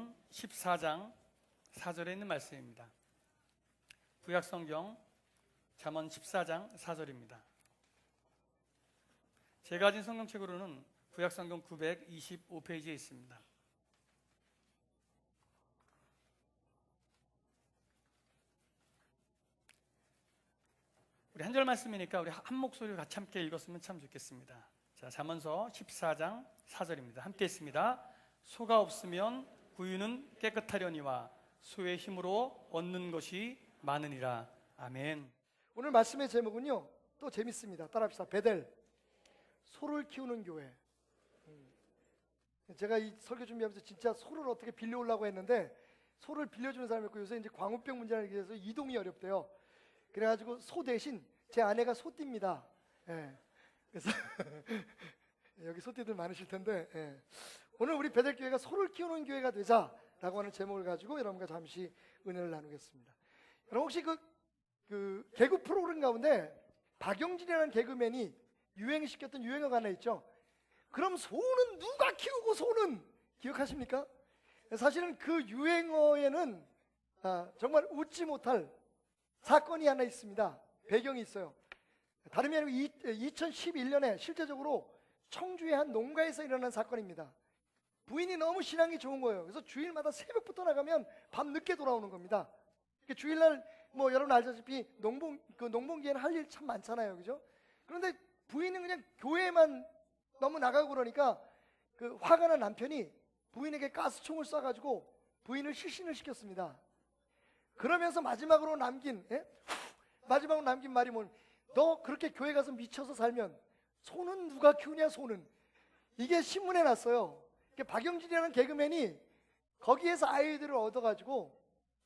잠언 14장 4절에 있는 말씀입니다. 구약성경 잠언 14장 4절입니다. 제가 가진 성경책으로는 구약성경 925페이지에 있습니다. 우리 한 절 말씀이니까 우리 한 목소리로 같이 함께 읽었으면 참 좋겠습니다. 자, 잠언서 14장 4절입니다. 함께 있습니다. 소가 없으면 구유는 깨끗하려니와 소의 힘으로 얻는 것이 많으니라. 아멘. 오늘 말씀의 제목은요, 또 재밌습니다. 따라합시다. 베델, 소를 키우는 교회. 제가 이 설교 준비하면서 진짜 소를 어떻게 빌려오려고 했는데 소를 빌려주는 사람이 없고 요새 이제 광우병 문제를 위해서 이동이 어렵대요. 그래가지고 소 대신 제 아내가 소띠입니다. 예. 그래서 여기 소띠들 많으실 텐데, 예. 오늘 우리 베델교회가 소를 키우는 교회가 되자라고 하는 제목을 가지고 여러분과 잠시 은혜를 나누겠습니다. 여러분 혹시 그 개그 프로그램 가운데 박영진이라는 개그맨이 유행시켰던 유행어가 하나 있죠. 그럼 소는 누가 키우고 소는 기억하십니까? 사실은 그 유행어에는 정말 웃지 못할 사건이 하나 있습니다. 배경이 있어요. 다름이 아니고 2011년에 실제적으로 청주의 한 농가에서 일어난 사건입니다. 부인이 너무 신앙이 좋은 거예요. 그래서 주일마다 새벽부터 나가면 밤 늦게 돌아오는 겁니다. 주일날 뭐 여러분 알다시피 농번기에는 할 일 참 많잖아요, 그죠? 그런데 부인은 그냥 교회만 너무 나가고 그러니까 그 화가 난 남편이 부인에게 가스총을 쏴가지고 부인을 실신을 시켰습니다. 그러면서 마지막으로 남긴 말이 뭐냐면, 너 그렇게 교회 가서 미쳐서 살면 소는 누가 키우냐 소는. 이게 신문에 났어요. 박영진이라는 개그맨이 거기에서 아이디어를 얻어가지고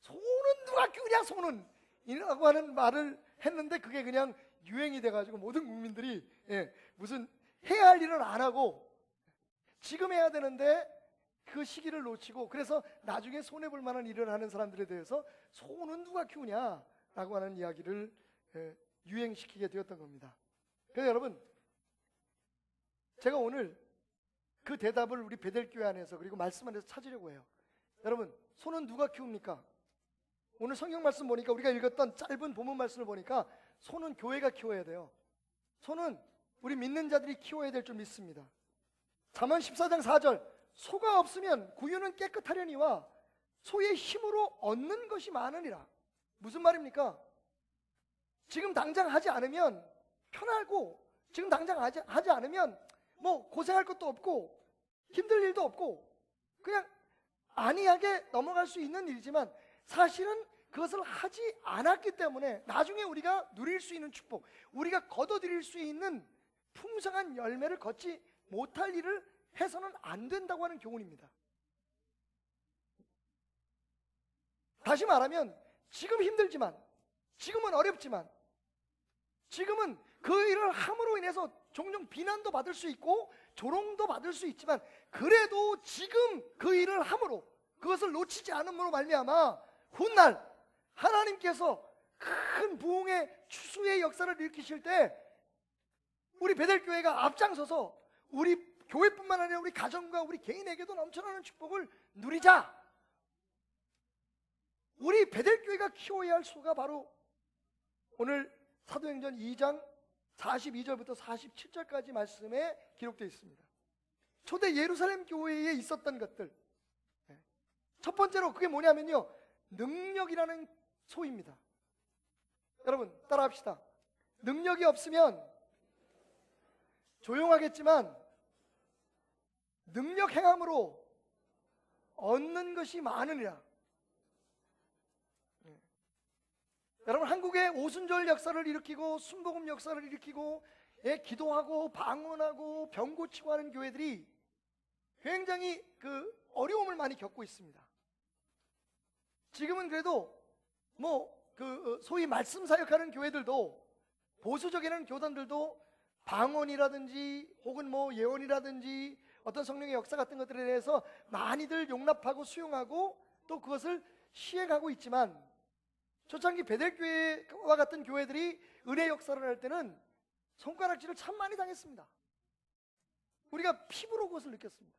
소는 누가 키우냐 소는 이라고 하는 말을 했는데 그게 그냥 유행이 돼가지고 모든 국민들이 무슨 해야 할 일은 안 하고 지금 해야 되는데 그 시기를 놓치고, 그래서 나중에 손해볼 만한 일을 하는 사람들에 대해서 소는 누가 키우냐라고 하는 이야기를 유행시키게 되었던 겁니다. 그래서 여러분, 제가 오늘 그 대답을 우리 베델교회 안에서 그리고 말씀 안에서 찾으려고 해요. 여러분, 소는 누가 키웁니까? 오늘 성경 말씀 보니까 우리가 읽었던 짧은 본문 말씀을 보니까 소는 교회가 키워야 돼요. 소는 우리 믿는 자들이 키워야 될 줄 믿습니다. 잠언 14장 4절, 소가 없으면 구유는 깨끗하려니와 소의 힘으로 얻는 것이 많으니라. 무슨 말입니까? 지금 당장 하지 않으면 편하고, 지금 당장 하지 않으면 뭐 고생할 것도 없고 힘들 일도 없고 그냥 안이하게 넘어갈 수 있는 일이지만, 사실은 그것을 하지 않았기 때문에 나중에 우리가 누릴 수 있는 축복, 우리가 거둬들일 수 있는 풍성한 열매를 걷지 못할 일을 해서는 안 된다고 하는 교훈입니다. 다시 말하면 지금 힘들지만, 지금은 어렵지만, 지금은 그 일을 함으로 인해서 종종 비난도 받을 수 있고 조롱도 받을 수 있지만, 그래도 지금 그 일을 함으로, 그것을 놓치지 않음으로 말미암아 훗날 하나님께서 큰 부흥의 추수의 역사를 일으키실 때 우리 베델교회가 앞장서서 우리 교회뿐만 아니라 우리 가정과 우리 개인에게도 넘쳐나는 축복을 누리자. 우리 베델교회가 키워야 할 소가 바로 오늘 사도행전 2장 42절부터 47절까지 말씀에 기록되어 있습니다. 초대 예루살렘 교회에 있었던 것들, 첫 번째로 그게 뭐냐면요, 능력이라는 소입니다. 여러분 따라합시다. 능력이 없으면 조용하겠지만 능력 행함으로 얻는 것이 많으니라. 여러분, 한국의 오순절 역사를 일으키고 순복음 역사를 일으키고 기도하고 방언하고 병 고치고 하는 교회들이 굉장히 그 어려움을 많이 겪고 있습니다. 지금은 그래도 소위 말씀 사역하는 교회들도, 보수적인 교단들도 방언이라든지 혹은 예언이라든지 어떤 성령의 역사 같은 것들에 대해서 많이들 용납하고 수용하고 또 그것을 시행하고 있지만, 초창기 베델교회와 같은 교회들이 은혜 역사를 할 때는 손가락질을 참 많이 당했습니다. 우리가 피부로 그것을 느꼈습니다.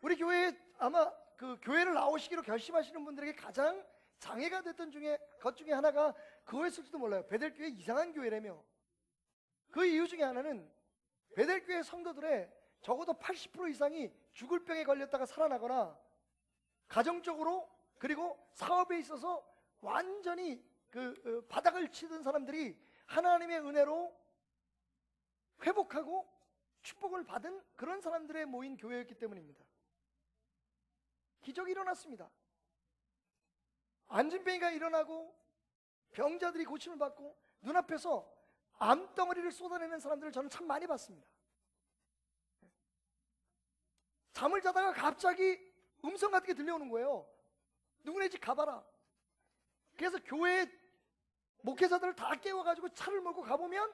우리 교회에 아마 그 교회를 나오시기로 결심하시는 분들에게 가장 장애가 됐던 것 중에 하나가 그거였을지도 몰라요. 베델교회 이상한 교회라며. 그 이유 중에 하나는 베델교회 성도들의 적어도 80% 이상이 죽을 병에 걸렸다가 살아나거나 가정적으로 그리고 사업에 있어서 완전히 바닥을 치던 사람들이 하나님의 은혜로 회복하고 축복을 받은 그런 사람들의 모인 교회였기 때문입니다. 기적이 일어났습니다. 안진뱅이가 일어나고 병자들이 고침을 받고 눈앞에서 암덩어리를 쏟아내는 사람들을 저는 참 많이 봤습니다. 잠을 자다가 갑자기 음성 같은 게 들려오는 거예요. 누구네 집 가봐라. 그래서 교회 목회자들을 다 깨워가지고 차를 몰고 가보면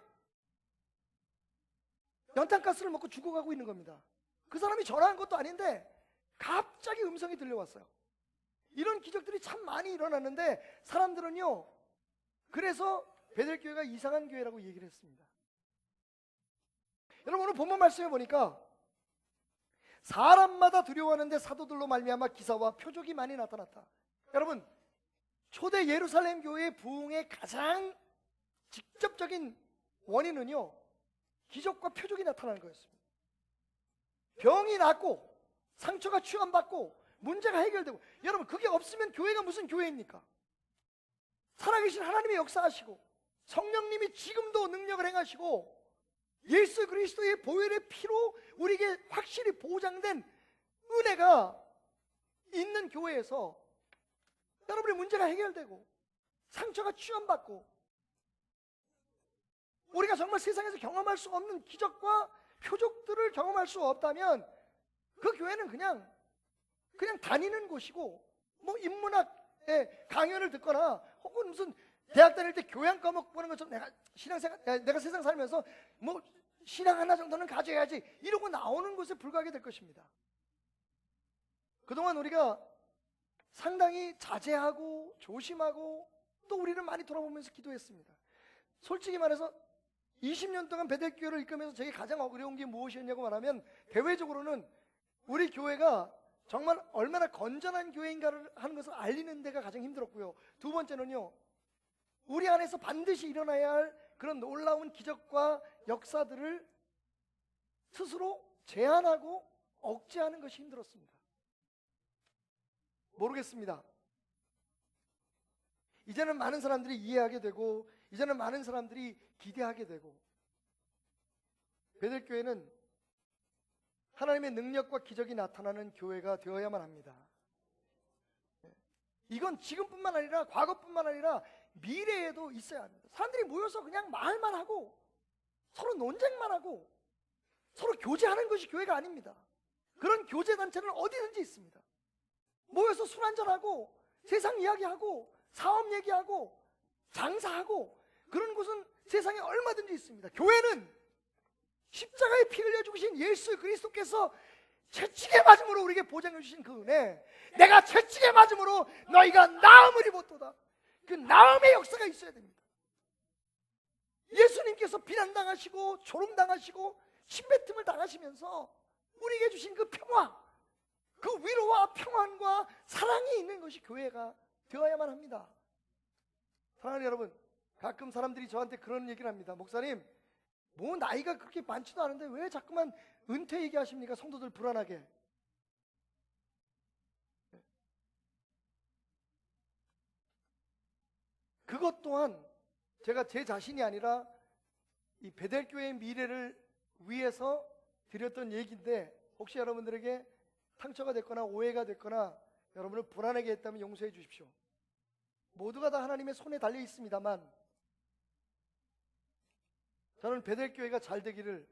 연탄가스를 먹고 죽어가고 있는 겁니다. 그 사람이 전화한 것도 아닌데 갑자기 음성이 들려왔어요. 이런 기적들이 참 많이 일어났는데 사람들은요, 그래서 베델교회가 이상한 교회라고 얘기를 했습니다. 여러분, 오늘 본문 말씀해 보니까 사람마다 두려워하는데 사도들로 말미암아 기사와 표적이 많이 나타났다. 여러분, 초대 예루살렘 교회의 부흥의 가장 직접적인 원인은요, 기적과 표적이 나타나는 거였습니다. 병이 낫고 상처가 치유받고 문제가 해결되고, 여러분, 그게 없으면 교회가 무슨 교회입니까? 살아계신 하나님이 역사하시고 성령님이 지금도 능력을 행하시고 예수 그리스도의 보혈의 피로 우리에게 확실히 보장된 은혜가 있는 교회에서 여러분의 문제가 해결되고 상처가 치유받고 우리가 정말 세상에서 경험할 수 없는 기적과 표적들을 경험할 수 없다면 그 교회는 그냥 다니는 곳이고, 뭐 인문학의 강연을 듣거나 혹은 무슨 대학 다닐 때 교양 과목 보는 것처럼 내가 세상 살면서 뭐 신앙 하나 정도는 가져야지 이러고 나오는 곳에 불과하게 될 것입니다. 그동안 우리가 상당히 자제하고 조심하고 또 우리는 많이 돌아보면서 기도했습니다. 솔직히 말해서 20년 동안 베델교회를 이끌면서 제게 가장 어려운 게 무엇이었냐고 말하면, 대외적으로는 우리 교회가 정말 얼마나 건전한 교회인가를 하는 것을 알리는 데가 가장 힘들었고요. 두 번째는요, 우리 안에서 반드시 일어나야 할 그런 놀라운 기적과 역사들을 스스로 제한하고 억제하는 것이 힘들었습니다. 모르겠습니다. 이제는 많은 사람들이 이해하게 되고 이제는 많은 사람들이 기대하게 되고, 베델교회는 하나님의 능력과 기적이 나타나는 교회가 되어야만 합니다. 이건 지금뿐만 아니라 과거뿐만 아니라 미래에도 있어야 합니다. 사람들이 모여서 그냥 말만 하고 서로 논쟁만 하고 서로 교제하는 것이 교회가 아닙니다. 그런 교제 단체는 어디든지 있습니다. 모여서 술 한잔하고 세상 이야기하고 사업 얘기하고 장사하고 그런 곳은 세상에 얼마든지 있습니다. 교회는 십자가에 피 흘려 죽으신 예수 그리스도께서 채찍에 맞음으로 우리에게 보장해 주신 그 은혜, 내가 채찍에 맞음으로 너희가 나음을 입었도다, 그 나음의 역사가 있어야 됩니다. 예수님께서 비난당하시고 조롱당하시고 침뱉음을 당하시면서 우리에게 주신 그 평화, 그 위로와 평안과 사랑이 있는 것이 교회가 되어야만 합니다. 사랑하는 여러분, 가끔 사람들이 저한테 그런 얘기를 합니다. 목사님, 뭐 나이가 그렇게 많지도 않은데 왜 자꾸만 은퇴 얘기하십니까? 성도들 불안하게. 그것 또한 제가 제 자신이 아니라 이 베델교회의 미래를 위해서 드렸던 얘기인데, 혹시 여러분들에게 상처가 됐거나 오해가 됐거나 여러분을 불안하게 했다면 용서해 주십시오. 모두가 다 하나님의 손에 달려 있습니다만 저는 베델교회가 잘 되기를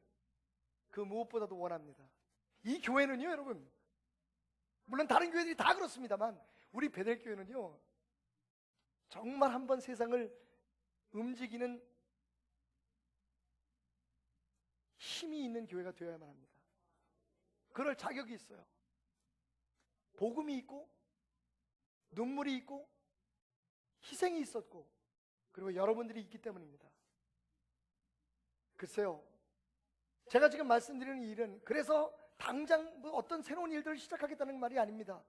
그 무엇보다도 원합니다. 이 교회는요, 여러분, 물론 다른 교회들이 다 그렇습니다만 우리 베델교회는요, 정말 한번 세상을 움직이는 힘이 있는 교회가 되어야만 합니다. 그럴 자격이 있어요. 복음이 있고 눈물이 있고 희생이 있었고 그리고 여러분들이 있기 때문입니다. 글쎄요, 제가 지금 말씀드리는 일은 그래서 당장 뭐 어떤 새로운 일들을 시작하겠다는 말이 아닙니다.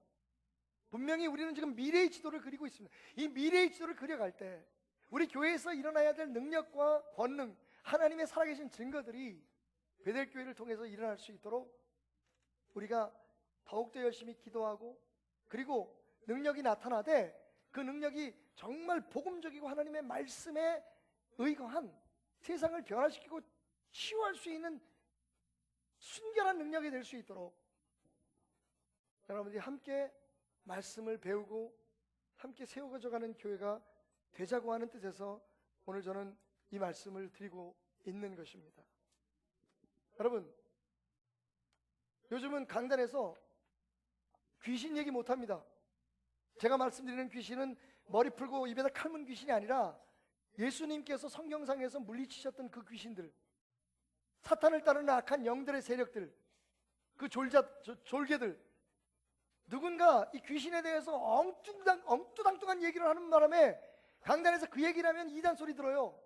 분명히 우리는 지금 미래의 지도를 그리고 있습니다. 이 미래의 지도를 그려갈 때 우리 교회에서 일어나야 될 능력과 권능, 하나님의 살아계신 증거들이 베델교회를 통해서 일어날 수 있도록 우리가 더욱더 열심히 기도하고, 그리고 능력이 나타나되 그 능력이 정말 복음적이고 하나님의 말씀에 의거한 세상을 변화시키고 치유할 수 있는 순결한 능력이 될 수 있도록 여러분들이 함께 말씀을 배우고 함께 세워가져가는 교회가 되자고 하는 뜻에서 오늘 저는 이 말씀을 드리고 있는 것입니다. 여러분, 요즘은 강단에서 귀신 얘기 못합니다. 제가 말씀드리는 귀신은 머리 풀고 입에다 칼문 귀신이 아니라 예수님께서 성경상에서 물리치셨던 그 귀신들, 사탄을 따르는 악한 영들의 세력들, 그 졸개들, 누군가 이 귀신에 대해서 엉뚜당뚜한 얘기를 하는 바람에 강단에서 그 얘기를 하면 이단 소리 들어요.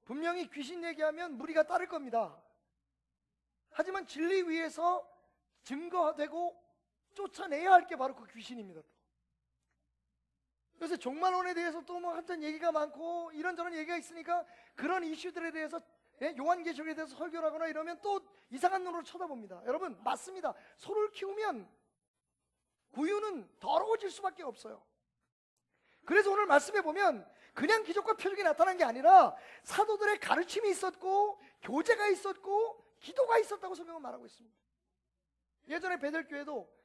분명히 귀신 얘기하면 무리가 따를 겁니다. 하지만 진리 위에서 증거되고 쫓아내야 할 게 바로 그 귀신입니다. 그래서 종말론에 대해서 또 뭐 하여튼 얘기가 많고 이런저런 얘기가 있으니까 그런 이슈들에 대해서, 요한계시록에 대해서 설교를 하거나 이러면 또 이상한 눈으로 쳐다봅니다. 여러분, 맞습니다. 소를 키우면 구유는 더러워질 수밖에 없어요. 그래서 오늘 말씀해 보면 그냥 기적과 표적이 나타난 게 아니라 사도들의 가르침이 있었고 교제가 있었고 기도가 있었다고 성경은 말하고 있습니다. 예전에 베델교회도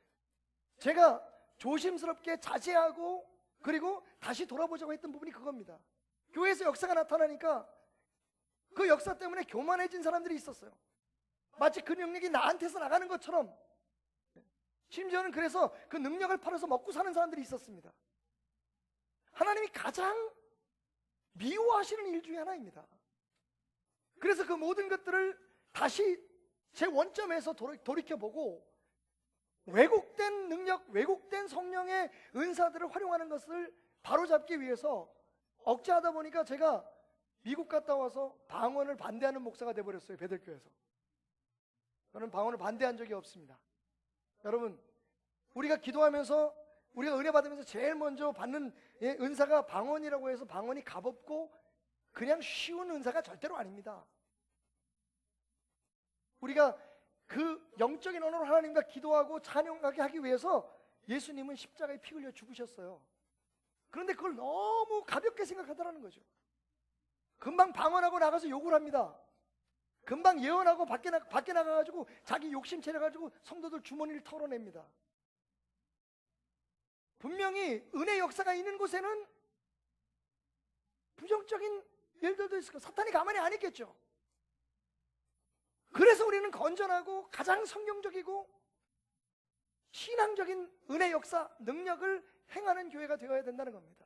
제가 조심스럽게 자제하고 그리고 다시 돌아보자고 했던 부분이 그겁니다. 교회에서 역사가 나타나니까 그 역사 때문에 교만해진 사람들이 있었어요. 마치 그 능력이 나한테서 나가는 것처럼, 심지어는 그래서 그 능력을 팔아서 먹고 사는 사람들이 있었습니다. 하나님이 가장 미워하시는 일 중에 하나입니다. 그래서 그 모든 것들을 다시 제 원점에서 돌이켜보고 왜곡된 능력, 왜곡된 성령의 은사들을 활용하는 것을 바로잡기 위해서 억제하다 보니까 제가 미국 갔다 와서 방언을 반대하는 목사가 돼버렸어요. 베델교회에서. 저는 방언을 반대한 적이 없습니다. 여러분, 우리가 기도하면서 우리가 은혜 받으면서 제일 먼저 받는 은사가 방언이라고 해서 방언이 값없고 그냥 쉬운 은사가 절대로 아닙니다. 우리가 그 영적인 언어로 하나님과 기도하고 찬양하게 하기 위해서 예수님은 십자가에 피 흘려 죽으셨어요. 그런데 그걸 너무 가볍게 생각하더라는 거죠. 금방 방언하고 나가서 욕을 합니다. 금방 예언하고 밖에 나가가지고 자기 욕심 차려가지고 성도들 주머니를 털어냅니다. 분명히 은혜 역사가 있는 곳에는 부정적인 일들도 있을 거예요. 사탄이 가만히 안 있겠죠. 그래서 우리는 건전하고 가장 성경적이고 신앙적인 은혜 역사, 능력을 행하는 교회가 되어야 된다는 겁니다.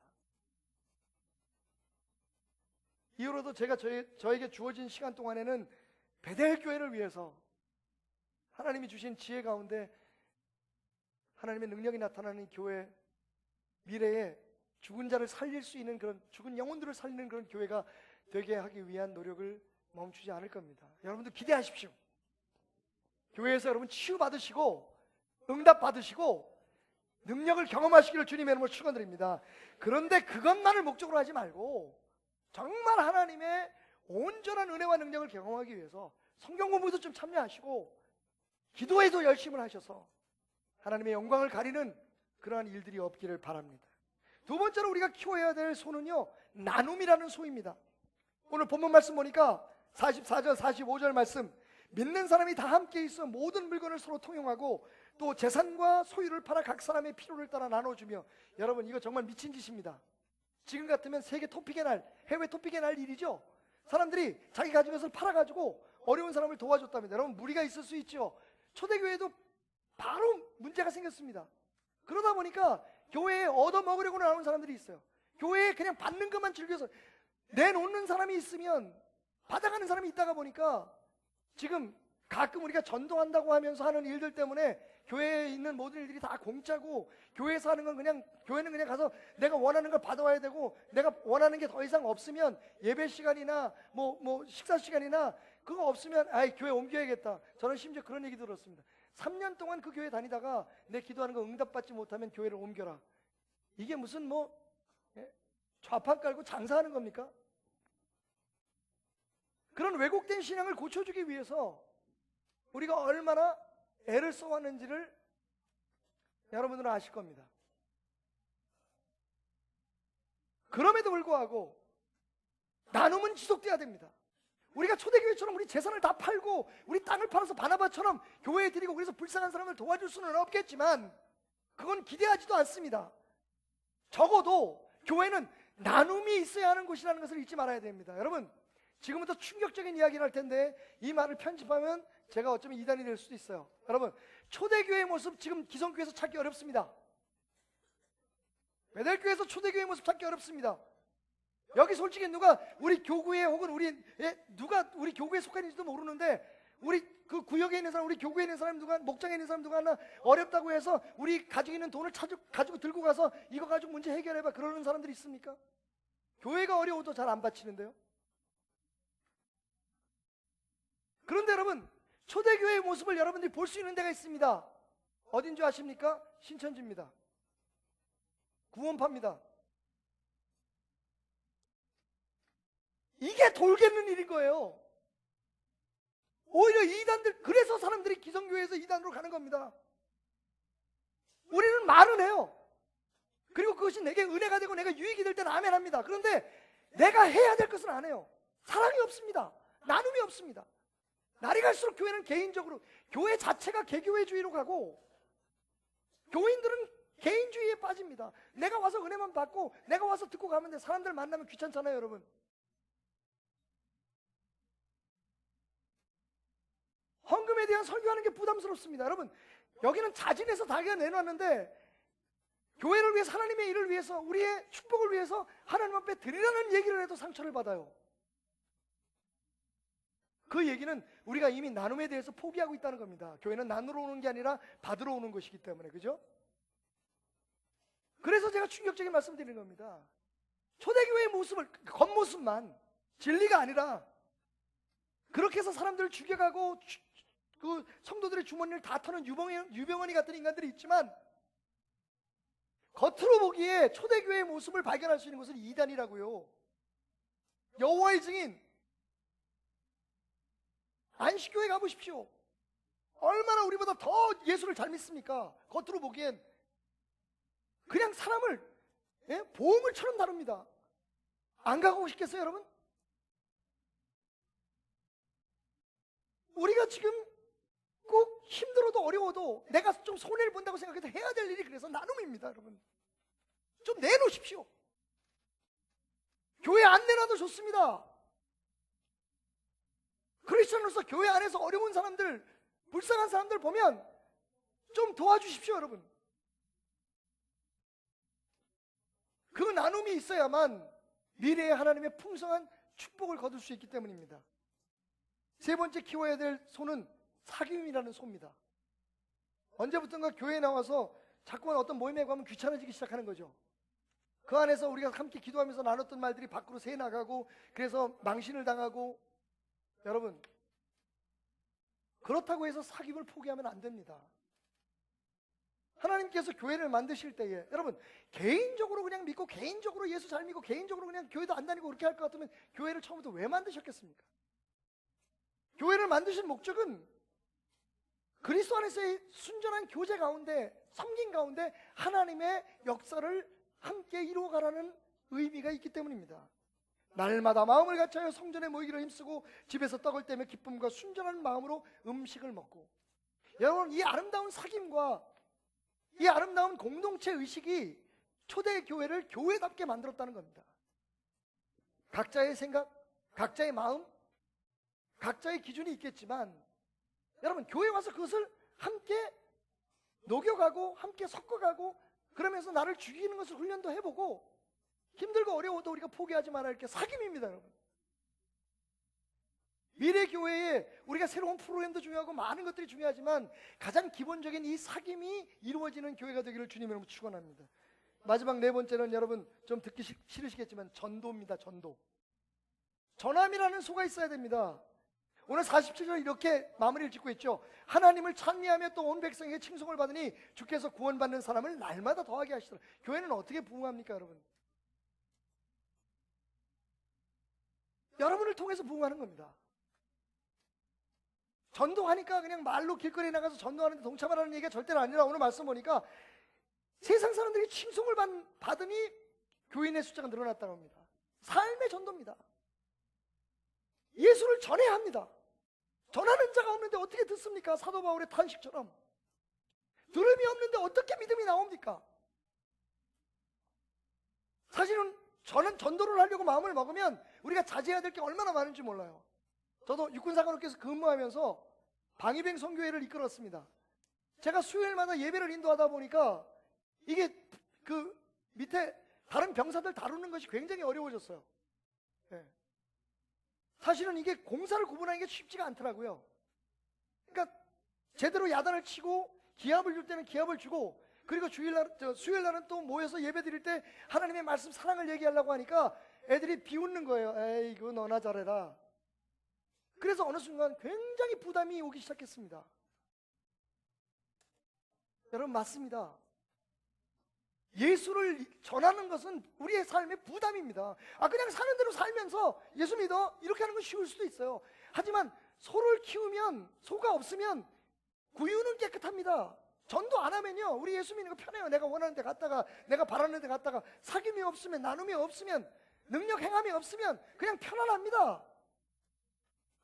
이후로도 제가 저에게 주어진 시간 동안에는 베델교회를 위해서 하나님이 주신 지혜 가운데 하나님의 능력이 나타나는 교회, 미래에 죽은 자를 살릴 수 있는 그런, 죽은 영혼들을 살리는 그런 교회가 되게 하기 위한 노력을 멈추지 않을 겁니다. 여러분들 기대하십시오. 교회에서 여러분 치유받으시고 응답받으시고 능력을 경험하시기를 주님의 이름으로 축원드립니다. 그런데 그것만을 목적으로 하지 말고 정말 하나님의 온전한 은혜와 능력을 경험하기 위해서 성경 공부도 좀 참여하시고 기도에도 열심을 하셔서 하나님의 영광을 가리는 그러한 일들이 없기를 바랍니다. 두 번째로 우리가 키워야 될 소는요, 나눔이라는 소입니다. 오늘 본문 말씀 보니까 44절 45절 말씀, 믿는 사람이 다 함께 있어 모든 물건을 서로 통용하고 또 재산과 소유를 팔아 각 사람의 필요를 따라 나눠주며. 여러분, 이거 정말 미친 짓입니다. 지금 같으면 세계 토픽의 날, 해외 토픽의 날 일이죠. 사람들이 자기 가진 것을 팔아가지고 어려운 사람을 도와줬답니다. 여러분, 무리가 있을 수 있죠. 초대교회도 바로 문제가 생겼습니다. 그러다 보니까 교회에 얻어먹으려고 나오는 사람들이 있어요. 교회에 그냥 받는 것만 즐겨서 내놓는 사람이 있으면 받아가는 사람이 있다가 보니까 지금 가끔 우리가 전도한다고 하면서 하는 일들 때문에 교회에 있는 모든 일들이 다 공짜고, 교회에서 하는 건 그냥, 교회는 그냥 가서 내가 원하는 걸 받아와야 되고, 내가 원하는 게 더 이상 없으면 예배 시간이나 뭐 식사 시간이나 그거 없으면 아이 교회 옮겨야겠다. 저는 심지어 그런 얘기 들었습니다. 3년 동안 그 교회 다니다가 내 기도하는 거 응답받지 못하면 교회를 옮겨라. 이게 무슨 뭐 좌판 깔고 장사하는 겁니까? 그런 왜곡된 신앙을 고쳐주기 위해서 우리가 얼마나 애를 써왔는지를 여러분들은 아실 겁니다. 그럼에도 불구하고 나눔은 지속돼야 됩니다. 우리가 초대교회처럼 우리 재산을 다 팔고 우리 땅을 팔아서 바나바처럼 교회에 드리고 그래서 불쌍한 사람을 도와줄 수는 없겠지만 그건 기대하지도 않습니다. 적어도 교회는 나눔이 있어야 하는 곳이라는 것을 잊지 말아야 됩니다. 여러분, 지금부터 충격적인 이야기를 할 텐데 이 말을 편집하면 제가 어쩌면 이단이 될 수도 있어요. 여러분, 초대교회의 모습 지금 기성교회에서 찾기 어렵습니다. 베델교회에서 초대교회의 모습 찾기 어렵습니다. 여기 솔직히 누가 우리 교구에 혹은 누가 우리 교구에 속한지도 모르는데 우리 그 구역에 있는 사람, 우리 교구에 있는 사람 누가, 목장에 있는 사람 누가 하나 어렵다고 해서 우리 가지고 있는 돈을 가지고 들고 가서 이거 가지고 문제 해결해봐 그러는 사람들이 있습니까? 교회가 어려워도 잘 안 바치는데요. 그런데 여러분, 초대교회의 모습을 여러분들이 볼 수 있는 데가 있습니다. 어딘 줄 아십니까? 신천지입니다. 구원파입니다. 이게 돌겠는 일인 거예요. 오히려 이단들, 그래서 사람들이 기성교회에서 이단으로 가는 겁니다. 우리는 말은 해요. 그리고 그것이 내게 은혜가 되고 내가 유익이 될 때는 아멘 합니다. 그런데 내가 해야 될 것은 안 해요. 사랑이 없습니다. 나눔이 없습니다. 날이 갈수록 교회는 개인적으로, 교회 자체가 개교회주의로 가고 교인들은 개인주의에 빠집니다. 내가 와서 은혜만 받고 내가 와서 듣고 가면 돼. 사람들 만나면 귀찮잖아요, 여러분. 헌금에 대한 설교하는 게 부담스럽습니다. 여러분, 여기는 자진해서 자기가 내놨는데 교회를 위해서, 하나님의 일을 위해서, 우리의 축복을 위해서 하나님 앞에 드리라는 얘기를 해도 상처를 받아요. 그 얘기는 우리가 이미 나눔에 대해서 포기하고 있다는 겁니다. 교회는 나누러 오는 게 아니라 받으러 오는 것이기 때문에, 그죠? 그래서 제가 충격적인 말씀 드리는 겁니다. 초대교회의 모습을, 겉모습만, 진리가 아니라 그렇게 해서 사람들을 죽여가고 그 성도들의 주머니를 다 터는 유병원이 같은 인간들이 있지만 겉으로 보기에 초대교회의 모습을 발견할 수 있는 것은 이단이라고요. 여호와의 증인, 안식교회 가보십시오. 얼마나 우리보다 더 예수를 잘 믿습니까? 겉으로 보기엔 그냥 사람을 보험을처럼 다룹니다. 안 가고 싶겠어요, 여러분? 우리가 지금 꼭 힘들어도 어려워도 내가 좀 손해를 본다고 생각해서 해야 될 일이 그래서 나눔입니다, 여러분. 좀 내놓으십시오. 교회 안 내놔도 좋습니다. 크리스천으로서 교회 안에서 어려운 사람들, 불쌍한 사람들 보면 좀 도와주십시오, 여러분. 그 나눔이 있어야만 미래에 하나님의 풍성한 축복을 거둘 수 있기 때문입니다. 세 번째 키워야 될 소는 사귐이라는 소입니다. 언제부턴가 교회에 나와서 자꾸만 어떤 모임에 가면 귀찮아지기 시작하는 거죠. 그 안에서 우리가 함께 기도하면서 나눴던 말들이 밖으로 새나가고 그래서 망신을 당하고, 여러분, 그렇다고 해서 사귐을 포기하면 안 됩니다. 하나님께서 교회를 만드실 때에 여러분, 개인적으로 그냥 믿고 개인적으로 예수 잘 믿고 개인적으로 그냥 교회도 안 다니고 그렇게 할 것 같으면 교회를 처음부터 왜 만드셨겠습니까? 교회를 만드신 목적은 그리스도 안에서의 순전한 교제 가운데, 섬김 가운데 하나님의 역사를 함께 이루어가라는 의미가 있기 때문입니다. 날마다 마음을 같이하여 성전에 모이기로 힘쓰고 집에서 떡을 떼며 기쁨과 순전한 마음으로 음식을 먹고. 여러분, 이 아름다운 사귐과 이 아름다운 공동체 의식이 초대교회를 교회답게 만들었다는 겁니다. 각자의 생각, 각자의 마음, 각자의 기준이 있겠지만 여러분, 교회 와서 그것을 함께 녹여가고 함께 섞어가고 그러면서 나를 죽이는 것을 훈련도 해보고 힘들고 어려워도 우리가 포기하지 말아야 할 게 사귐입니다, 여러분. 미래 교회에 우리가 새로운 프로그램도 중요하고 많은 것들이 중요하지만 가장 기본적인 이 사귐이 이루어지는 교회가 되기를 주님으로 축원합니다. 마지막 네 번째는 여러분 좀 듣기 싫으시겠지만 전도입니다. 전도. 전함이라는 소가 있어야 됩니다. 오늘 47절 이렇게 마무리를 짓고 있죠. 하나님을 찬미하며 또 온 백성에게 칭송을 받으니 주께서 구원받는 사람을 날마다 더하게 하시더라. 교회는 어떻게 부흥합니까, 여러분? 여러분을 통해서 부흥하는 겁니다. 전도하니까 그냥 말로 길거리에 나가서 전도하는데 동참하라는 얘기가 절대로 아니라 오늘 말씀 보니까 세상 사람들이 칭송을 받으니 교인의 숫자가 늘어났다고 합니다. 삶의 전도입니다. 예수를 전해야 합니다. 전하는 자가 없는데 어떻게 듣습니까? 사도 바울의 탄식처럼. 들음이 없는데 어떻게 믿음이 나옵니까? 사실은 저는 전도를 하려고 마음을 먹으면 우리가 자제해야 될 게 얼마나 많은지 몰라요. 저도 육군사관학교에서 근무하면서 방위병 선교회를 이끌었습니다. 제가 수요일마다 예배를 인도하다 보니까 이게 그 밑에 다른 병사들 다루는 것이 굉장히 어려워졌어요. 네. 사실은 이게 공사를 구분하는 게 쉽지가 않더라고요. 그러니까 제대로 야단을 치고 기합을 줄 때는 기합을 주고, 그리고 수요일날은 또 모여서 예배 드릴 때 하나님의 말씀 사랑을 얘기하려고 하니까 애들이 비웃는 거예요. 에이, 이거 너나 잘해라. 그래서 어느 순간 굉장히 부담이 오기 시작했습니다. 여러분, 맞습니다. 예수를 전하는 것은 우리의 삶의 부담입니다. 그냥 사는 대로 살면서 예수 믿어 이렇게 하는 건 쉬울 수도 있어요. 하지만 소를 키우면, 소가 없으면 구유는 깨끗합니다. 전도 안 하면요, 우리 예수 믿는 거 편해요. 내가 원하는 데 갔다가, 내가 바라는 데 갔다가, 사귐이 없으면, 나눔이 없으면, 능력 행함이 없으면 그냥 편안합니다.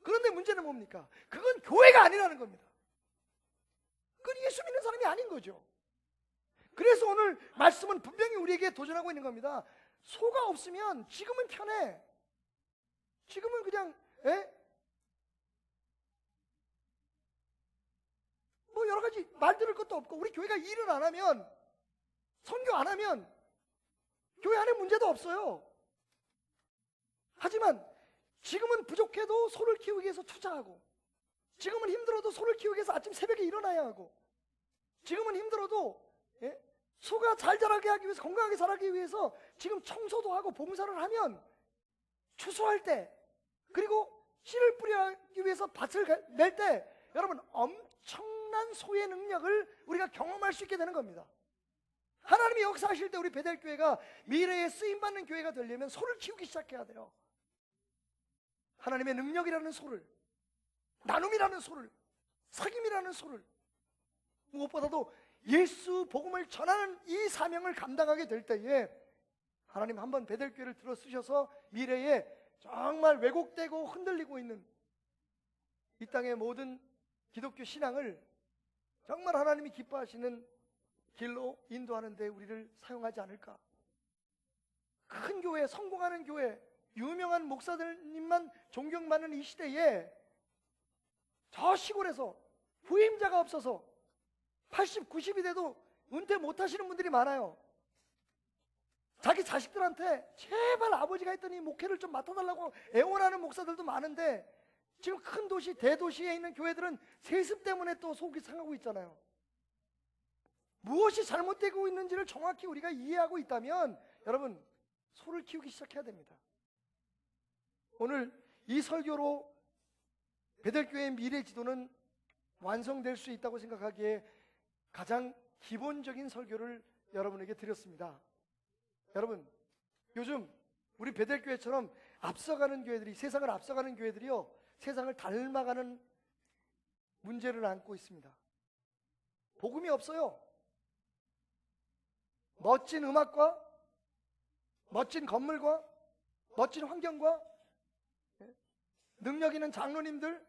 그런데 문제는 뭡니까? 그건 교회가 아니라는 겁니다. 그건 예수 믿는 사람이 아닌 거죠. 그래서 오늘 말씀은 분명히 우리에게 도전하고 있는 겁니다. 소가 없으면 지금은 편해. 지금은 그냥 뭐 여러 가지 말 들을 것도 없고, 우리 교회가 일을 안 하면, 선교 안 하면 교회 안에 문제도 없어요. 하지만 지금은 부족해도 소를 키우기 위해서 투자하고, 지금은 힘들어도 소를 키우기 위해서 아침 새벽에 일어나야 하고, 지금은 힘들어도 소가 잘 자라게 하기 위해서, 건강하게 자라기 위해서 지금 청소도 하고 봉사를 하면 추수할 때, 그리고 씨를 뿌리기 위해서 밭을 낼 때, 여러분, 엄청난 소의 능력을 우리가 경험할 수 있게 되는 겁니다. 하나님이 역사하실 때 우리 베델교회가 미래에 쓰임받는 교회가 되려면 소를 키우기 시작해야 돼요. 하나님의 능력이라는 소를, 나눔이라는 소를, 사귐이라는 소를, 무엇보다도 예수 복음을 전하는 이 사명을 감당하게 될 때에 하나님 한번 베델교회를 들어 쓰셔서 미래에 정말 왜곡되고 흔들리고 있는 이 땅의 모든 기독교 신앙을 정말 하나님이 기뻐하시는 길로 인도하는 데 우리를 사용하지 않을까. 큰 교회, 성공하는 교회, 유명한 목사들님만 존경받는 이 시대에 저 시골에서 후임자가 없어서 80, 90이 돼도 은퇴 못 하시는 분들이 많아요. 자기 자식들한테 제발 아버지가 했더니 목회를 좀 맡아달라고 애원하는 목사들도 많은데, 지금 큰 도시, 대도시에 있는 교회들은 세습 때문에 또 속이 상하고 있잖아요. 무엇이 잘못되고 있는지를 정확히 우리가 이해하고 있다면 여러분, 소를 키우기 시작해야 됩니다. 오늘 이 설교로 베델교회의 미래 지도는 완성될 수 있다고 생각하기에 가장 기본적인 설교를 여러분에게 드렸습니다. 여러분, 요즘 우리 베델교회처럼 앞서가는 교회들이, 세상을 앞서가는 교회들이요, 세상을 닮아가는 문제를 안고 있습니다. 복음이 없어요. 멋진 음악과 멋진 건물과 멋진 환경과 능력 있는 장로님들,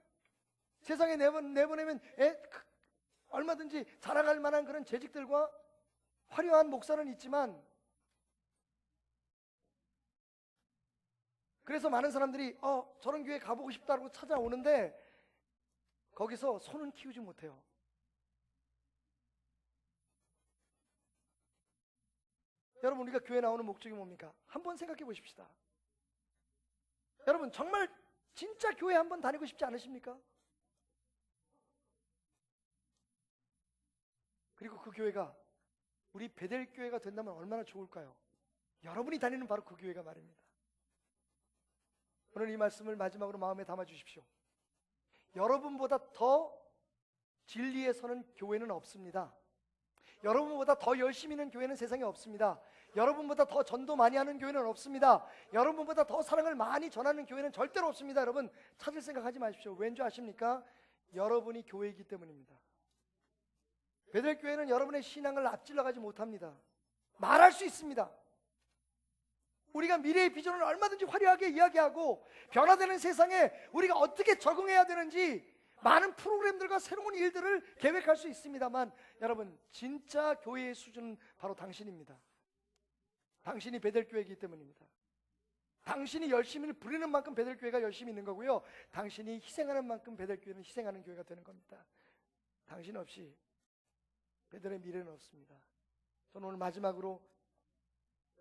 세상에 내보내면 얼마든지 자라갈 만한 그런 재직들과 화려한 목사는 있지만, 그래서 많은 사람들이 저런 교회 가보고 싶다고 찾아오는데 거기서 소는 키우지 못해요. 여러분, 우리가 교회 나오는 목적이 뭡니까? 한번 생각해 보십시다. 여러분, 정말 진짜 교회 한번 다니고 싶지 않으십니까? 그리고 그 교회가 우리 베델교회가 된다면 얼마나 좋을까요? 여러분이 다니는 바로 그 교회가 말입니다. 오늘 이 말씀을 마지막으로 마음에 담아 주십시오. 여러분보다 더 진리에 서는 교회는 없습니다. 여러분보다 더 열심히 있는 교회는 세상에 없습니다. 여러분보다 더 전도 많이 하는 교회는 없습니다. 여러분보다 더 사랑을 많이 전하는 교회는 절대로 없습니다. 여러분 찾을 생각하지 마십시오. 왠지 아십니까? 여러분이 교회이기 때문입니다. 베델교회는 여러분의 신앙을 앞질러 가지 못합니다. 말할 수 있습니다. 우리가 미래의 비전을 얼마든지 화려하게 이야기하고 변화되는 세상에 우리가 어떻게 적응해야 되는지 많은 프로그램들과 새로운 일들을 계획할 수 있습니다만 여러분 진짜 교회의 수준은 바로 당신입니다. 당신이 베델교회이기 때문입니다. 당신이 열심히 부리는 만큼 베델교회가 열심히 있는 거고요. 당신이 희생하는 만큼 베델교회는 희생하는 교회가 되는 겁니다. 당신 없이 베델의 미래는 없습니다. 저는 오늘 마지막으로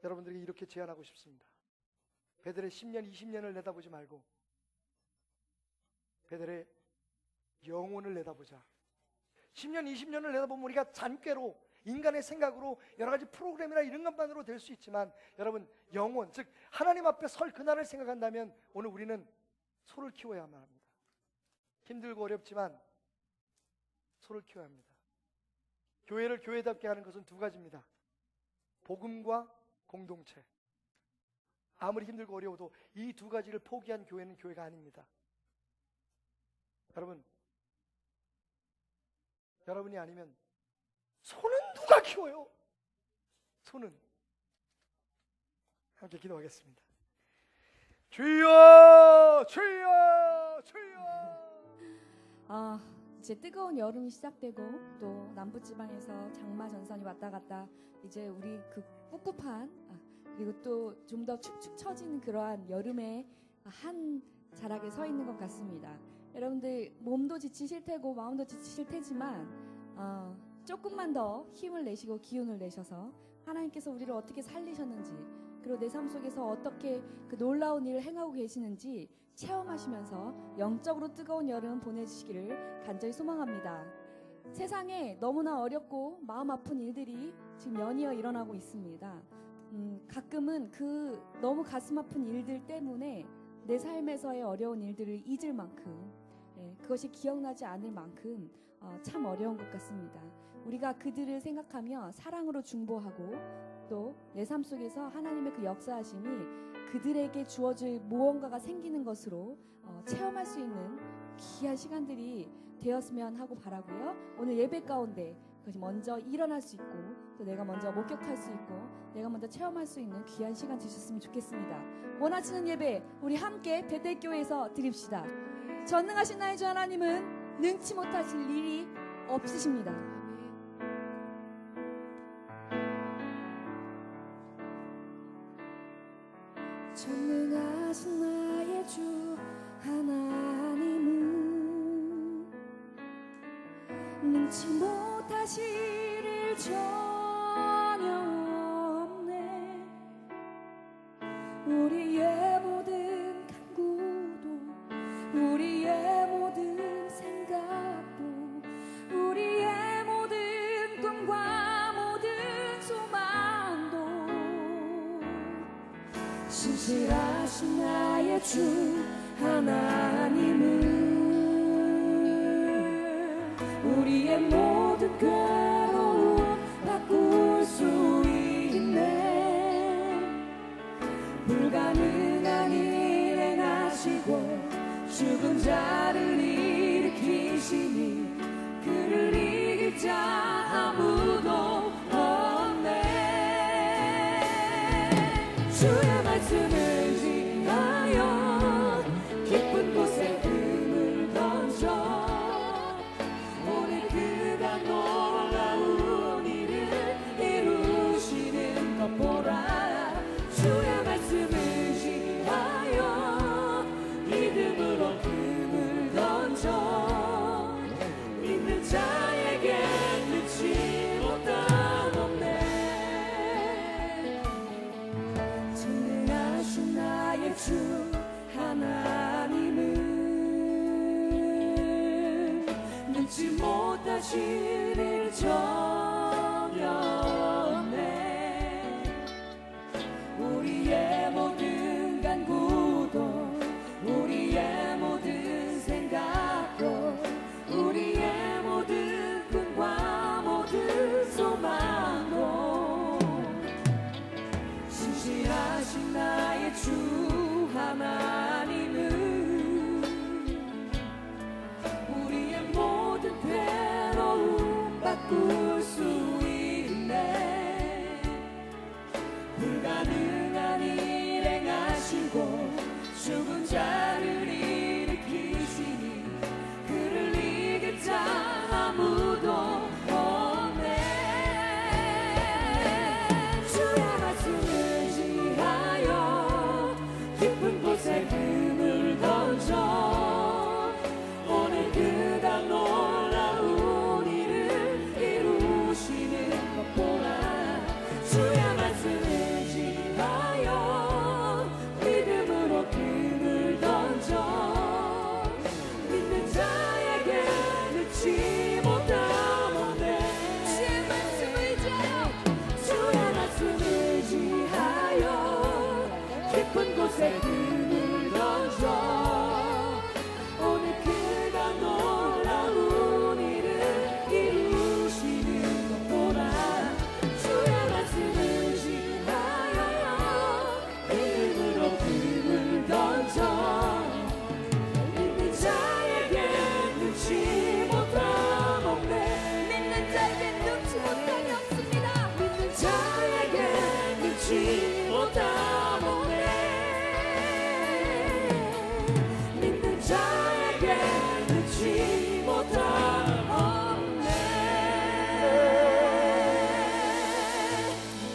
여러분들에게 이렇게 제안하고 싶습니다. 베델의 10년, 20년을 내다보지 말고 베델의 영혼을 내다보자. 10년, 20년을 내다보면 우리가 잔꾀로 인간의 생각으로 여러 가지 프로그램이나 이런 것만으로 될 수 있지만 여러분 영혼, 즉 하나님 앞에 설 그날을 생각한다면 오늘 우리는 소를 키워야만 합니다. 힘들고 어렵지만 소를 키워야 합니다. 교회를 교회답게 하는 것은 두 가지입니다. 복음과 공동체. 아무리 힘들고 어려워도 이 두 가지를 포기한 교회는 교회가 아닙니다. 여러분이 아니면 소는 누가 키워요? 소는 함께 기도하겠습니다. 주여 주여 주여. 이제 뜨거운 여름이 시작되고 또 남부지방에서 장마 전선이 왔다 갔다 이제 우리 그 꿉꿉한 그리고 또 좀 더 축축 처지는 그러한 여름의 한 자락에 서 있는 것 같습니다. 여러분들 몸도 지치실 테고 마음도 지치실 테지만 조금만 더 힘을 내시고 기운을 내셔서 하나님께서 우리를 어떻게 살리셨는지 그리고 내 삶 속에서 어떻게 그 놀라운 일을 행하고 계시는지 체험하시면서 영적으로 뜨거운 여름 보내주시기를 간절히 소망합니다. 세상에 너무나 어렵고 마음 아픈 일들이 지금 연이어 일어나고 있습니다. 가끔은 그 너무 가슴 아픈 일들 때문에 내 삶에서의 어려운 일들을 잊을 만큼 그것이 기억나지 않을 만큼 참 어려운 것 같습니다. 우리가 그들을 생각하며 사랑으로 중보하고 또 내 삶 속에서 하나님의 그 역사하심이 그들에게 주어질 무언가가 생기는 것으로 체험할 수 있는 귀한 시간들이 되었으면 하고 바라고요. 오늘 예배 가운데 그것이 먼저 일어날 수 있고 또 내가 먼저 목격할 수 있고 내가 먼저 체험할 수 있는 귀한 시간 되셨으면 좋겠습니다. 원하시는 예배 우리 함께 베델교회에서 드립시다. 전능하신 나의 주 하나님은 능치 못하실 일이 없으십니다. 전능하신 나의 주 하나님은 능치 못하실 일 전혀 없네. 우리의 모든 간구도 우리의 모든 생각도 우리의 모든 꿈과 모든 소망도 신실하신 나의 주 하나님은 우리의 모든 괴로움 바꿀 수 있네. 불가능한 일 행하시고 죽은 자를 일으키시니 그를 이길 자 아무도 없네. 주의 말씀을 지하여 깊은 곳에 금을 던져 오늘 그가 놀라운 일을 이루시는 것 보라. 주의 말씀을 지하여 믿음으로 금을 던져 믿는 자에게 끝이 못한 없네. 전능하신 나의 주 하나님은 능치 못하실 일 전혀 없네. 우리의 모든 간구도 우리의 모든 생각도 하나님은 우리의 모든 괴로움 바꿀 수 있네. 불가능한 일 행하시고 죽은 자를 일으키시니 그를 이길 자 아무도 없네. 주의 말씀을 지하여 깊은 곳에 금을 던져 오늘 그가 놀라운 일을 이루시는 것 보라. 주의 말씀을 지하여 믿음으로 금을 던져 믿는 자에게 늦지 못하오네. 주의 말씀을 지하여 주의 말씀을 지하여 깊은 곳에 금을 던져 오늘 그가 놀라운 일을 이루시는 것 보라. 주의 말씀을 지하여 믿음으로 금을 던져 믿는 자에게 눈치 못함 없네. 믿는 자에게 눈치 못함이 없습니다. 믿는 자에게 눈치 못함 없네. 믿는 자에게 눈치 못함 없네.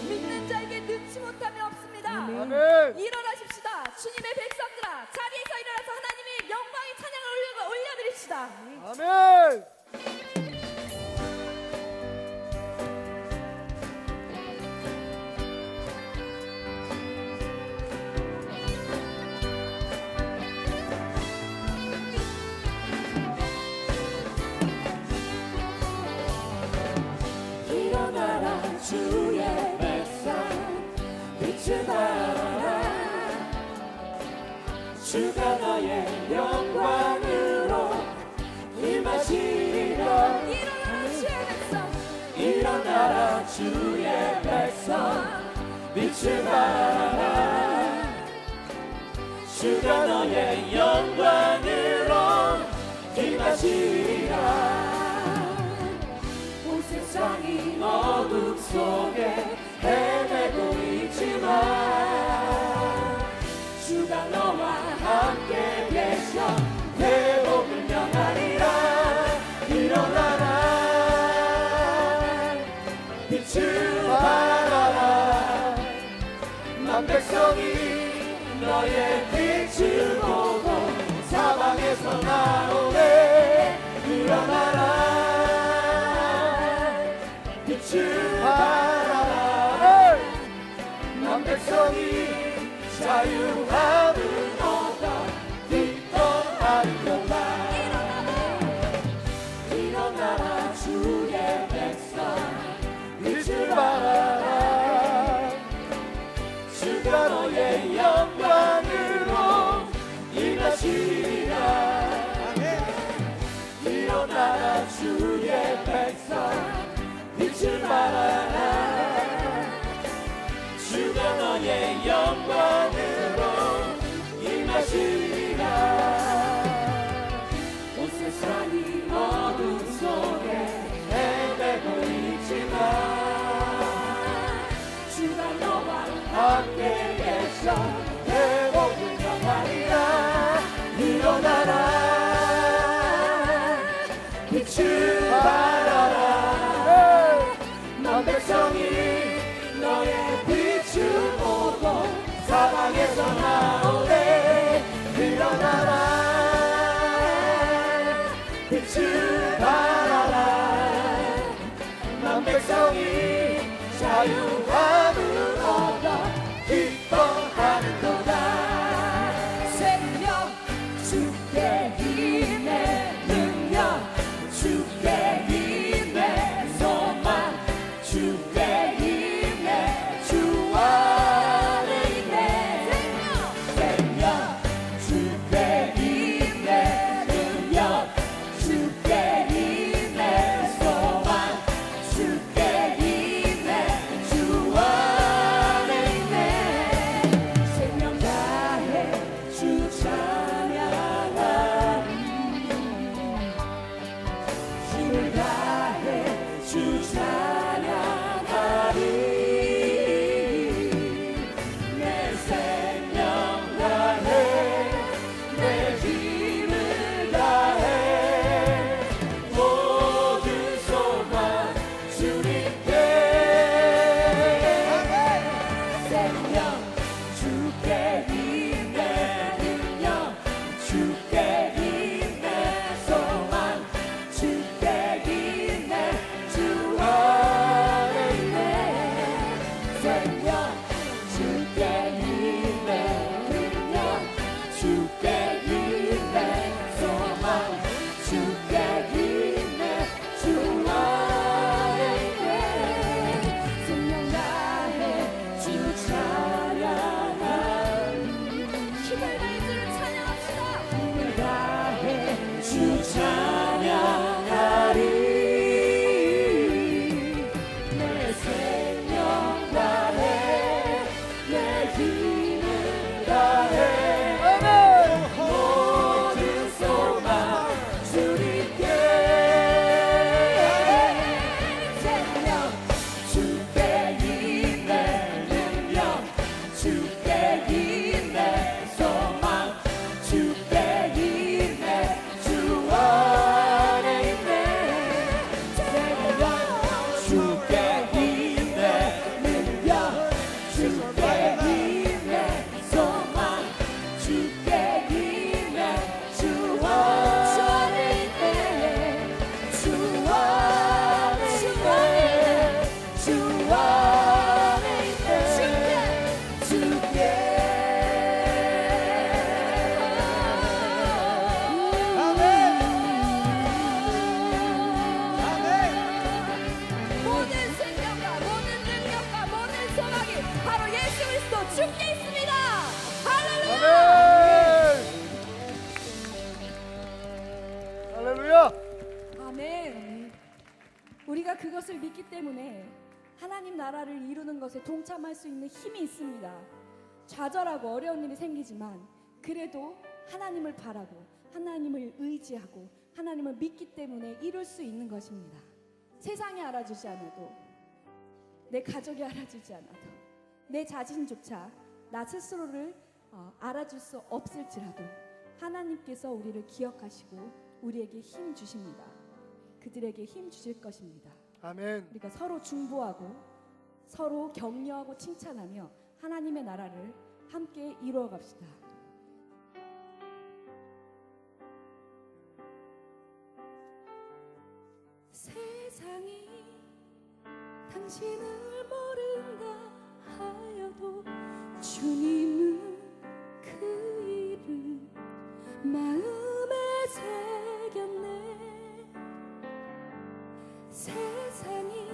믿는 자에게 눈치 못함이 없습니다. 아멘. 일어나십시다. 주님의 백성들아, 자리에서 일어나서 하나님의 영광의 찬양을 올려드립시다. 아멘. 일어나라 주의 백성 빛을 발하라. 주가 너의 영광으로 임하시리라. 일어나라 주의 백성, 일어나라 주의 백성 빛을 발하라. 주가 너의 영광으로 임하시리라. 온 세상이 어둠 속에 헤매고 있지만 주가 너와 함께 계셔 회복을 명하리라. 일어나라 빛을 발하라. 만 백성이 너의 빛을 보고 사방에서 나오네. 일어나라 빛을 발하라. 만 백성이 자유함을 얻어 기뻐하리로다. 일어나라 주의 백성 빛을 발하라. 주가 너의 영광으로 임하시리라. 일어나라 주의 백성 빛을 발하라. 주가 너의 영광으로 임하시리라. 온 세상이 어둠 속에 헤매고 있지만 주가 너와 함께 계셔 회복을 명하리라. 일어나라 빛을 발하라. 만 백성이 너의 빛을 보고 사방에서 나오네. 일어나라 빛을 발하라. 만 백성이 자유함을 얻어 기뻐하는도다. 생명 주께 힘의 능력 주께 힘의 소망 주께 힘의 주 안에 있네. 생명 주께 힘의 능력 주께 힘의 소망 주께 힘의 주 안에 있네. 생명 다해 하나님도 주께 있습니다. 할렐루야. 아멘. 할렐루야. 아멘. 우리가 그것을 믿기 때문에 하나님 나라를 이루는 것에 동참할 수 있는 힘이 있습니다. 좌절하고 어려운 일이 생기지만 그래도 하나님을 바라고 하나님을 의지하고 하나님을 믿기 때문에 이룰 수 있는 것입니다. 세상이 알아주지 않아도, 내 가족이 알아주지 않아도, 내 자신조차 나 스스로를 알아줄 수 없을지라도 하나님께서 우리를 기억하시고 우리에게 힘 주십니다. 그들에게 힘 주실 것입니다. 아멘. 우리가 서로 중보하고 서로 격려하고 칭찬하며 하나님의 나라를 함께 이루어 갑시다. 세상이 당신을 모른다 하여도 주님은 그 이름 마음에 새겼네. 세상이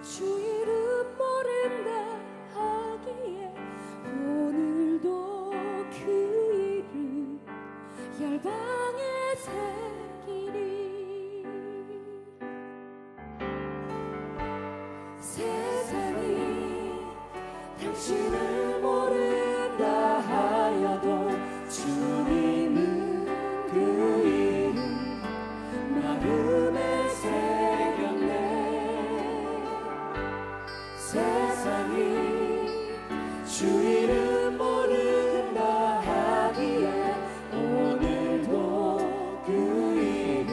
주 이름 모른다 하기에 오늘도 그 이름 열방에 새기리. 세상이 당신을 모른다 하여도 주님은 그 이름 마음에 새겼네. 세상이 주 이름 모른다 하기에 오늘도 그 이름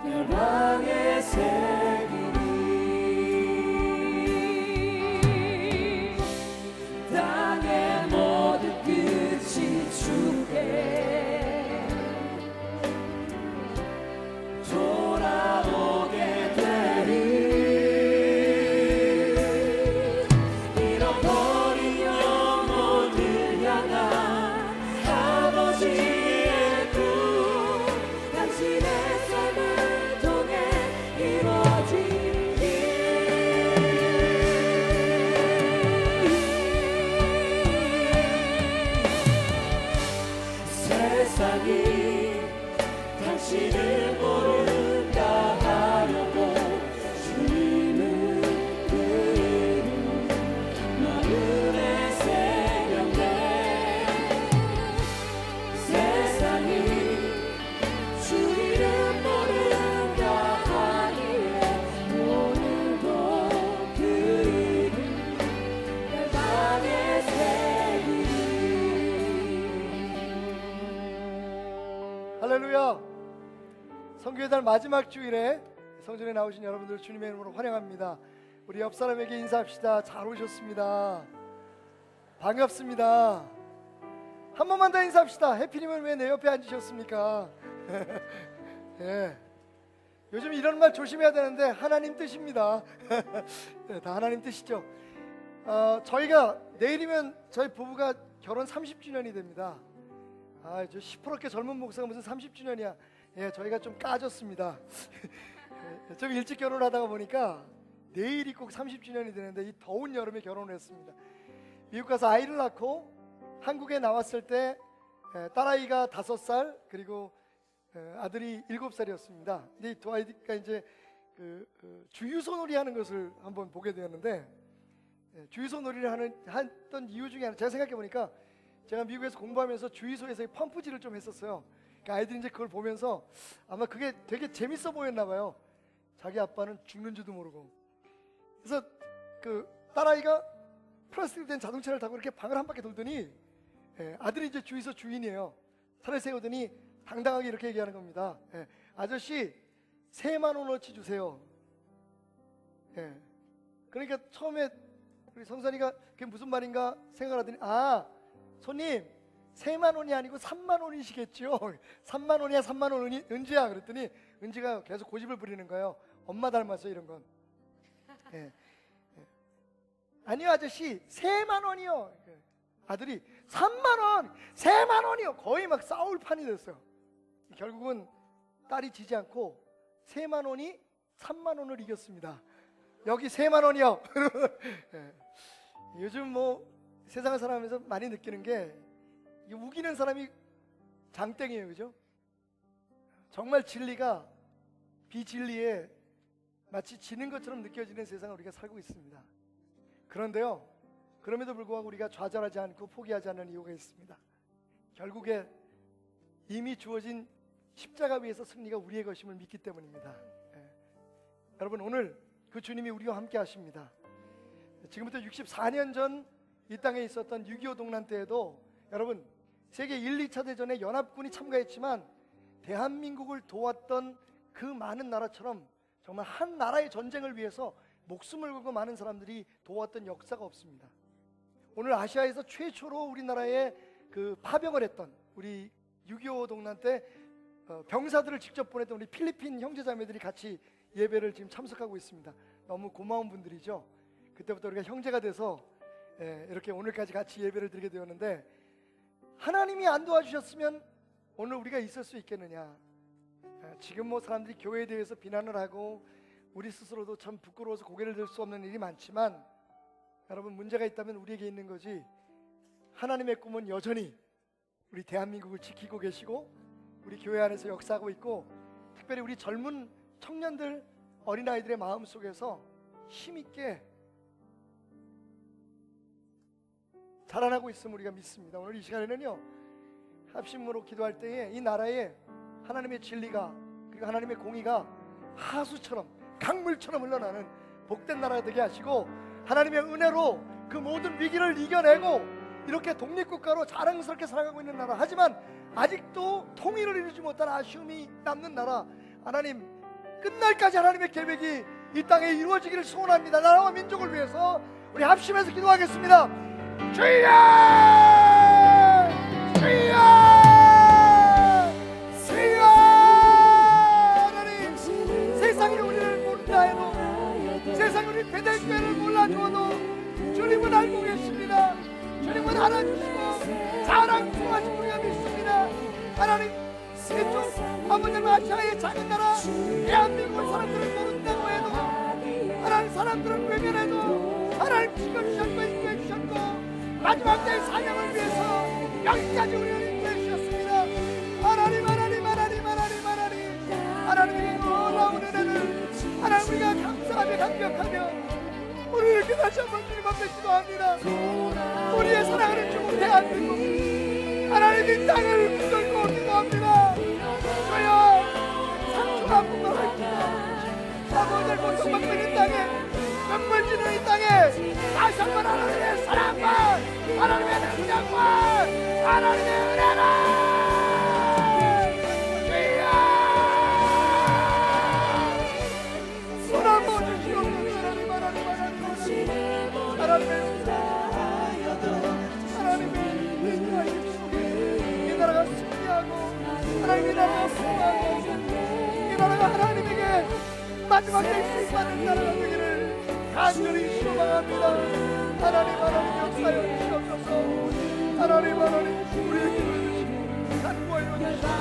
열방에 새기리. 땅의 모든 끝이 주께 돌아오게 되리. 잃어버린 영혼을 향한 아버지의 꿈 당신의 삶을 통해 세상이 당신을 모른다 하여도 주님은 그 이름 마음에 새겼네. 세상이 주 이름 모른다 하기에 오늘도 그 이름 열방에 새기리. 할렐루야. 성교의 달 마지막 주일에 성전에 나오신 여러분들 주님의 이름으로 환영합니다. 우리 옆 사람에게 인사합시다. 잘 오셨습니다. 반갑습니다. 한 번만 더 인사합시다. 해피님은 왜 내 옆에 앉으셨습니까? 예. 요즘 이런 말 조심해야 되는데 하나님 뜻입니다. 다 하나님 뜻이죠. 저희가 내일이면 저희 부부가 결혼 30주년이 됩니다. 저 시퍼렇게 젊은 목사가 무슨 30주년이야. 예, 저희가 좀 까졌습니다. 좀 일찍 결혼하다가 보니까 내일이 꼭 30주년이 되는데 이 더운 여름에 결혼을 했습니다. 미국 가서 아이를 낳고 한국에 나왔을 때 딸아이가 5살 그리고 아들이 7살이었습니다. 이제 두 아이가 이제 주유소 놀이 하는 것을 한번 보게 되었는데, 주유소 놀이를 했던 이유 중에 하나, 제가 생각해 보니까 제가 미국에서 공부하면서 주유소에서 펌프질을 좀 했었어요. 그러니까 아이들이 이제 그걸 보면서 아마 그게 되게 재밌어 보였나 봐요. 자기 아빠는 죽는 줄도 모르고. 그래서 그 딸아이가 플라스틱 된 자동차를 타고 이렇게 방을 한 바퀴 돌더니 아들이 이제 주유소 주인이에요. 차를 세우더니 당당하게 이렇게 얘기하는 겁니다. 아저씨 3만 원어치 주세요. 그러니까 처음에 우리 성산이가 그게 무슨 말인가 생각하더니, 손님 3만 원이 아니고 3만 원이시겠죠. 3만 원이야 3만 원 은지야. 그랬더니 은지가 계속 고집을 부리는 거예요. 엄마 닮았어 이런 건. 아니요 아저씨 3만 원이요. 아들이 3만 원 3만 원이요. 거의 막 싸울 판이 됐어요. 결국은 딸이 지지 않고 3만 원이 3만 원을 이겼습니다. 여기 3만 원이요. 요즘 뭐 세상을 살아가면서 많이 느끼는 게 이 우기는 사람이 장땡이에요, 그죠? 정말 진리가 비진리에 마치 지는 것처럼 느껴지는 세상을 우리가 살고 있습니다. 그런데요, 그럼에도 불구하고 우리가 좌절하지 않고 포기하지 않는 이유가 있습니다. 결국에 이미 주어진 십자가 위에서 승리가 우리의 것임을 믿기 때문입니다. 여러분, 오늘 그 주님이 우리와 함께 하십니다. 지금부터 64년 전 이 땅에 있었던 6.25 동란 때에도 여러분, 세계 1, 2차 대전에 연합군이 참가했지만 대한민국을 도왔던 그 많은 나라처럼 정말 한 나라의 전쟁을 위해서 목숨을 걸고 많은 사람들이 도왔던 역사가 없습니다. 오늘 아시아에서 최초로 우리나라에 그 파병을 했던, 우리 6.25 동란 때 병사들을 직접 보냈던 우리 필리핀 형제자매들이 같이 예배를 지금 참석하고 있습니다. 너무 고마운 분들이죠. 그때부터 우리가 형제가 돼서 이렇게 오늘까지 같이 예배를 드리게 되었는데, 하나님이 안 도와주셨으면 오늘 우리가 있을 수 있겠느냐. 지금 뭐 사람들이 교회에 대해서 비난을 하고 우리 스스로도 참 부끄러워서 고개를 들 수 없는 일이 많지만, 여러분, 문제가 있다면 우리에게 있는 거지. 하나님의 꿈은 여전히 우리 대한민국을 지키고 계시고 우리 교회 안에서 역사하고 있고, 특별히 우리 젊은 청년들, 어린아이들의 마음 속에서 힘있게 자라나고 있음을 우리가 믿습니다. 오늘 이 시간에는요, 합심으로 기도할 때에 이 나라에 하나님의 진리가, 그리고 하나님의 공의가 하수처럼, 강물처럼 흘러나는 복된 나라가 되게 하시고, 하나님의 은혜로 그 모든 위기를 이겨내고 이렇게 독립국가로 자랑스럽게 살아가고 있는 나라, 하지만 아직도 통일을 이루지 못한 아쉬움이 남는 나라, 하나님, 끝날까지 하나님의 계획이 이 땅에 이루어지기를 소원합니다. 나라와 민족을 위해서 우리 합심해서 기도하겠습니다. 주여! 주여! 주여! 하나님, 세상이 우리를 모른다 해도, 세상이 우리 베델교회를 몰라주어도 주님은 알고 계십니다. 주님은 알아주시고 사랑하시고 우리가 믿습니다. 하나님, 이쪽 아버지 아시아의 작은 나라 대한민국 사람들을 모른다고 해도, 하나님, 사람들은 외면해도 하나님 지켜주셨고 인도해 주셨고 마지막 때의 사명을 위해서 여기까지 우리를 인도해 주셨습니다. 하나님, 하나님, 하나님, 하나님, 하나님, 하나님의 놀라운 은혜를 하나님 우리가 감사하며 감격하며 오늘 이렇게 다시 한번 주님 앞에 기도합니다. 우리의 사랑하는 주국 대한민국, 하나님 이 땅을 붙들고 기도합니다. 주여, 상처가 아픔을 할지도 아버지를 고통받고 있는 땅에, 눈물 지는 이 땅에 다시 한번 하나님의 사랑과 하나님의 능력과 하나님의 은혜를 주여 손아모 주시옵소서. 하나님, 하나님, 하나님, 하나님의 인도하심 속에 이 나라가 승리하고, 하나님 이 나라가 승리하고, 이 나라가 하나님에게 마지막 때에 쓰임받는 나라가 되기를 간절히 소망합니다. 하나님, 하나님 역사여 주시옵소서. 하나님, 하나님 우리의 기도해 주시고 간구하여 주시고